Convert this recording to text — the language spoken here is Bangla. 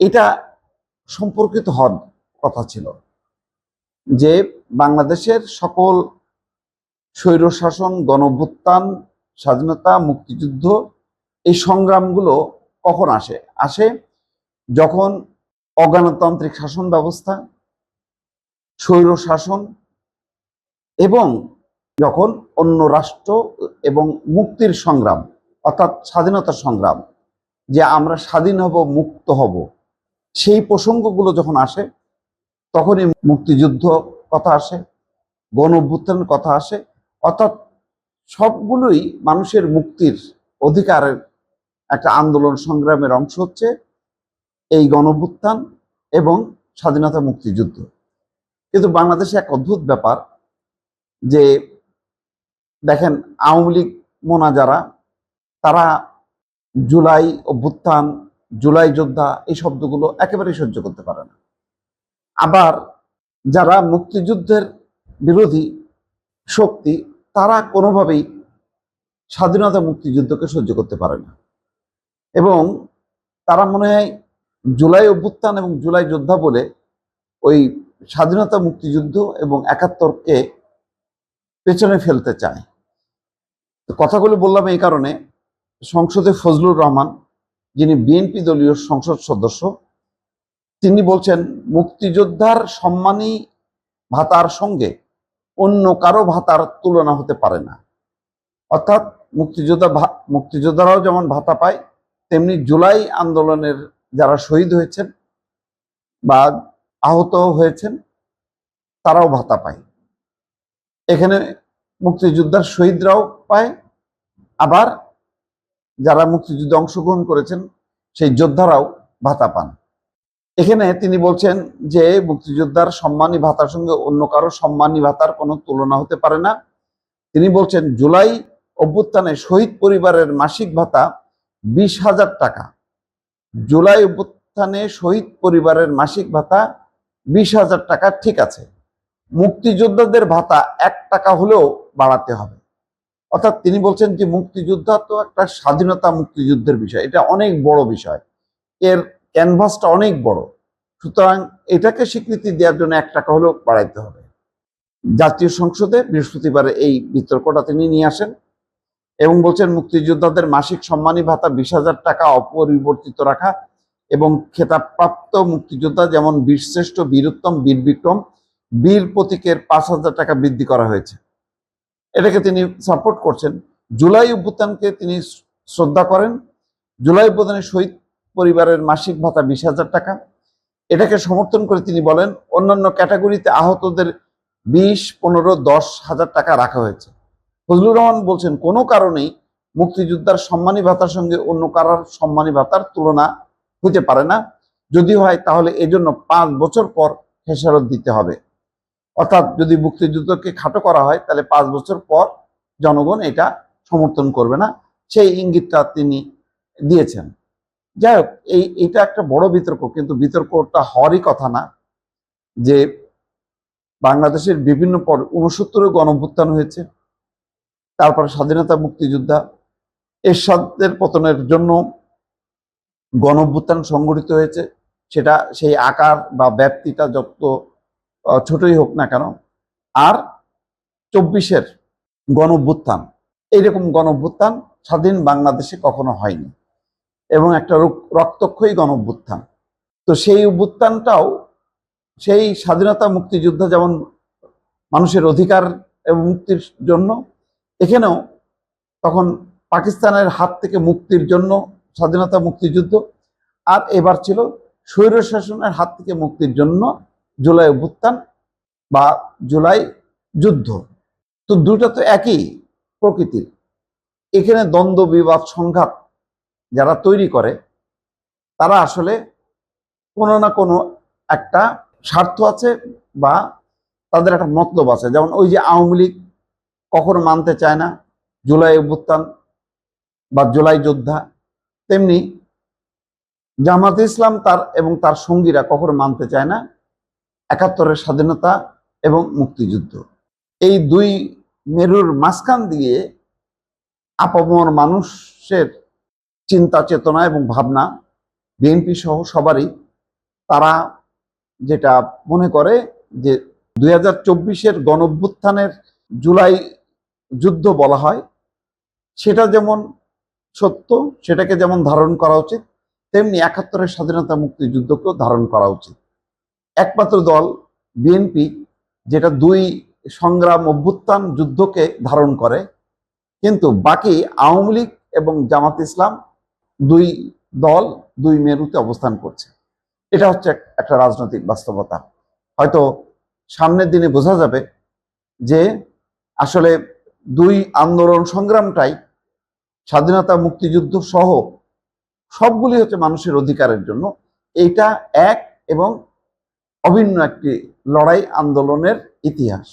এটা সম্পর্কিত হওয়ার কথা ছিল যে বাংলাদেশের সকল স্বৈরশাসন, গণঅভ্যুত্থান, স্বাধীনতা, মুক্তিযুদ্ধ এই সংগ্রামগুলো কখন আসে? আসে যখন অগণতান্ত্রিক শাসন ব্যবস্থা, স্বৈরশাসন এবং যখন অন্য রাষ্ট্র এবং মুক্তির সংগ্রাম অর্থাৎ স্বাধীনতার সংগ্রাম, যে আমরা স্বাধীন হব, মুক্ত হব, সেই প্রসঙ্গগুলো যখন আসে তখনই মুক্তিযুদ্ধ কথা আসে, গণ অভ্যুত্থানের কথা আসে। অর্থাৎ সবগুলোই মানুষের মুক্তির অধিকারের একটা আন্দোলন, সংগ্রামের অংশ হচ্ছে এই গণ অভ্যুত্থান এবং স্বাধীনতা মুক্তিযুদ্ধ। কিন্তু বাংলাদেশে এক অদ্ভুত ব্যাপার যে দেখেন, আওয়ামী লীগ মোনা যারা, তারা জুলাই অভ্যুত্থান, জুলাই যোদ্ধা এই শব্দগুলো একেবারেই সহ্য করতে পারে না। আবার যারা মুক্তিযুদ্ধের বিরোধী শক্তি, তারা কোনোভাবেই স্বাধীনতা মুক্তিযুদ্ধকে সহ্য করতে পারে না এবং তারা মনে হয় জুলাই অভ্যুত্থান এবং জুলাই যোদ্ধা বলে ওই স্বাধীনতা মুক্তিযুদ্ধ এবং ৭১কে পেছনে ফেলতে চায়। কথাগুলো বললাম এই কারণে, সংসদে ফজলুর রহমান, যিনি বিএনপি দলীয় সংসদ সদস্য, তিনি বলছেন মুক্তিযোদ্ধার সম্মানী ভাতার সঙ্গে অন্য কারো ভাতার তুলনা হতে পারে না। অর্থাৎ মুক্তিযোদ্ধারাও যেমন ভাতা পায়, তেমনি জুলাই আন্দোলনের যারা শহীদ হয়েছেন বা আহত হয়েছেন তারাও ভাতা পায়। এখানে মুক্তিযোদ্ধার শহীদরাও পায়, আবার যারা মুক্তিযুদ্ধে অংশগ্রহণ করেছেন সেই যোদ্ধারাও ভাতা পান। এখানে তিনি বলছেন যে মুক্তিযোদ্ধার সম্মানী ভাতার সঙ্গে অন্য কারো সম্মানী ভাতার কোনো তুলনা হতে পারে না। তিনি বলছেন জুলাই অভ্যুত্থানে শহীদ পরিবারের মাসিক ভাতা ২০,০০০ টাকা। জুলাই অভ্যুত্থানে শহীদ পরিবারের মাসিক ভাতা ২০,০০০ টাকা, ঠিক আছে, মুক্তিযোদ্ধাদের ভাতা ১ টাকা হলেও বাড়াতে হবে। অর্থাৎ তিনি বলছেন যে মুক্তিযোদ্ধা তো একটা স্বাধীনতা মুক্তিযুদ্ধের বিষয়, এটা অনেক বড় বিষয়, এর ক্যানভাসটা অনেক বড়, সুতরাং এটাকে স্বীকৃতি দেওয়ার জন্য ১ টাকা হলেও বাড়াইতে হবে। জাতীয় সংসদে বৃহস্পতিবারে এই বিতর্কটা তিনি নিয়ে আসেন এবং বলছেন মুক্তিযোদ্ধাদের মাসিক সম্মানী ভাতা ২০,০০০ টাকা অপরিবর্তিত রাখা এবং খেতাবপ্রাপ্ত মুক্তিযোদ্ধা যেমন বীরশ্রেষ্ঠ, বীরুত্তম, বীর বিক্রম, বীর প্রতীকের ৫,০০০ টাকা বৃদ্ধি করা হয়েছে। এটাকে তিনি সাপোর্ট করছেন। জুলাই অভ্যুত্থানকে তিনি শ্রদ্ধা করেন। জুলাই অভ্যুত্থানের শহীদ পরিবারের মাসিক ভাতা ২০,০০০ টাকা, এটাকে সমর্থন করে তিনি বলেন অন্যান্য ক্যাটাগরিতে আহতদের ২০, ১৫, ১০,০০০ টাকা রাখা হয়েছে। ফজলুর রহমান বলছেন কোনো কারণেই মুক্তিযোদ্ধার সম্মানী ভাতার সঙ্গে অন্য কারোর সম্মানী ভাতার তুলনা হতে পারে না, যদি হয় তাহলে এজন্য ৫ বছর পর খেসারত দিতে হবে। অর্থাৎ যদি মুক্তিযুদ্ধকে খাটো করা হয় তাহলে ৫ বছর পর জনগণ এটা সমর্থন করবে না, সেই ইঙ্গিতটা তিনি দিয়েছেন। যাই হোক, এটা একটা বড় বিতর্ক, কিন্তু বিতর্কটা হওয়ারই কথা না। যে বাংলাদেশের বিভিন্ন পর ৬৯ গণঅভ্যুত্থান হয়েছে, তারপরে স্বাধীনতা মুক্তিযোদ্ধা, এরশাদের পতনের জন্য গণঅভ্যুত্থান সংগঠিত হয়েছে, সেটা সেই আকার বা ব্যাপ্তিটা যত ছোটই হোক না কেন। আর ২৪-এর গণঅভ্যুত্থান, এইরকম গণঅভ্যুত্থান স্বাধীন বাংলাদেশে কখনো হয়নি এবং একটা রক্তক্ষয়ী গণঅভ্যুত্থান। তো সেই অভ্যুত্থানটাও সেই স্বাধীনতা মুক্তিযুদ্ধ যেমন মানুষের অধিকার এবং মুক্তির জন্য, এখানেও তখন পাকিস্তানের হাত থেকে মুক্তির জন্য স্বাধীনতা মুক্তিযুদ্ধ, আর এবার ছিল স্বৈরশাসনের হাত থেকে মুক্তির জন্য জুলাই অভ্যুত্থান বা জুলাই যুদ্ধ। তো দুটো তো একই প্রকৃতির। এখানে দ্বন্দ্ব, বিবাদ, সংঘাত যারা তৈরি করে তারা আসলে কোনো না কোনো একটা স্বার্থ আছে বা তাদের একটা মতলব আছে। যেমন ওই যে আওয়ামী লীগ কখনো মানতে চায় না জুলাই অভ্যুত্থান বা জুলাই যোদ্ধা, তেমনি জামাতে ইসলাম তার সঙ্গীরা কখনো মানতে চায় না ৭১-এর স্বাধীনতা এবং মুক্তিযুদ্ধ। এই দুই মেরুর মাঝখান দিয়ে আপামর মানুষের চিন্তা চেতনা এবং ভাবনা বিএনপি সহ সবারই তারা যেটা মনে করে যে 2024-এর গণঅভ্যুত্থানের জুলাই যুদ্ধ বলা হয়, সেটা যেমন সত্য, সেটাকে যেমন ধারণ করা উচিত, তেমনি 71-এর স্বাধীনতা মুক্তিযুদ্ধকেও ধারণ করা উচিত। একমাত্র দল বিএনপি যেটা দুই সংগ্রাম অভ্যুত্থান যুদ্ধকে ধারণ করে, কিন্তু বাকি আওয়ামী লীগ এবং জামাত ইসলাম দুই দল দুই মেরুতে অবস্থান করছে। এটা হচ্ছে একটা রাজনৈতিক বাস্তবতা। হয়তো সামনের দিনে বোঝা যাবে যে আসলে দুই আন্দোলন সংগ্রামটাই স্বাধীনতা মুক্তিযুদ্ধ সহ সবগুলি হচ্ছে মানুষের অধিকারের জন্য। এইটা এক এবং অভিন্ন একটি লড়াই আন্দোলনের ইতিহাস।